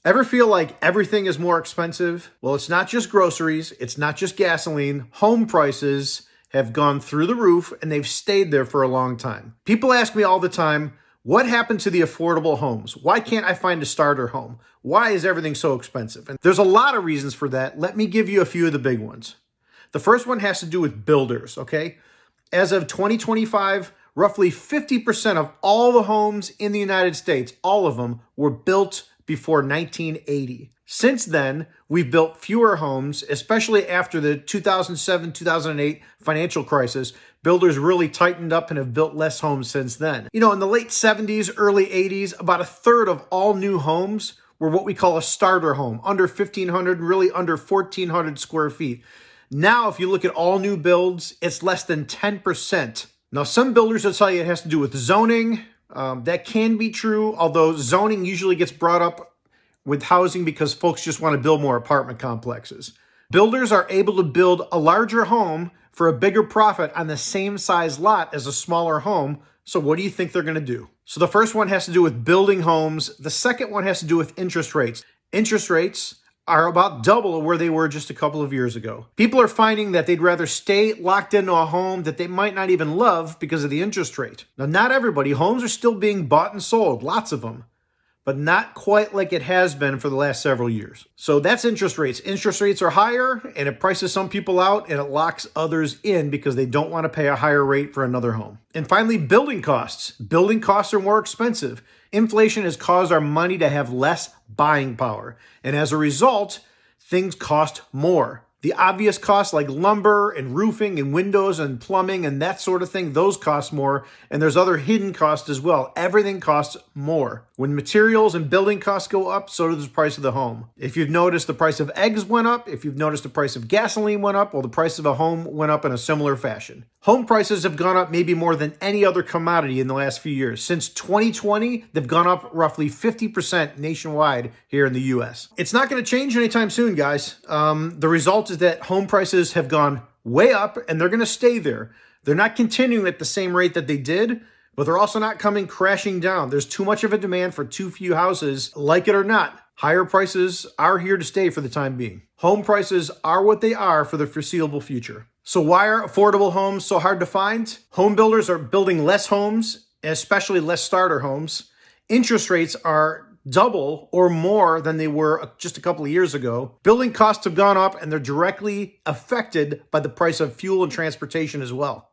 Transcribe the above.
Ever feel like everything is more expensive? Well, it's not just groceries, it's not just gasoline. Home prices have gone through the roof and they've stayed there for a long time. People ask me all the time, what happened to the affordable homes? Why can't I find a starter home? Why is everything so expensive? And there's a lot of reasons for that. Let me give you a few of the big ones. The first one has to do with builders, okay? As of 2025, roughly 50% of all the homes in the United States, all of them, were built before 1980. Since then, we've built fewer homes, especially after the 2007-2008 financial crisis. Builders really tightened up and have built less homes since then. You know, in the late 70s, early 80s, about a third of all new homes were what we call a starter home, under 1,500, really under 1,400 square feet. Now, if you look at all new builds, it's less than 10%. Now, some builders will tell you it has to do with zoning. That can be true, although zoning usually gets brought up with housing because folks just want to build more apartment complexes. Builders are able to build a larger home for a bigger profit on the same size lot as a smaller home. So what do you think they're going to do? So the first one has to do with building homes. The second one has to do with interest rates. Interest rates are about double where they were just a couple of years ago. People are finding that they'd rather stay locked into a home that they might not even love because of the interest rate. Now, not everybody. Homes are still being bought and sold, lots of them, but not quite like it has been for the last several years. So that's interest rates. Interest rates are higher, and it prices some people out, and it locks others in because they don't want to pay a higher rate for another home. And finally, building costs. Building costs are more expensive. Inflation has caused our money to have less buying power, and as a result, things cost more. The obvious costs like lumber and roofing and windows and plumbing and that sort of thing, those cost more. And there's other hidden costs as well. Everything costs more. When materials and building costs go up, so does the price of the home. If you've noticed the price of eggs went up, if you've noticed the price of gasoline went up, well, the price of a home went up in a similar fashion. Home prices have gone up maybe more than any other commodity in the last few years. Since 2020, they've gone up roughly 50% nationwide here in the US. It's not going to change anytime soon, guys. The result is that home prices have gone way up and they're going to stay there. They're not continuing at the same rate that they did, but they're also not coming crashing down. There's too much of a demand for too few houses. Like it or not, higher prices are here to stay for the time being. Home prices are what they are for the foreseeable future. So why are affordable homes so hard to find? Home builders are building less homes, especially less starter homes. Interest rates are double or more than they were just a couple of years ago. Building costs have gone up and they're directly affected by the price of fuel and transportation as well.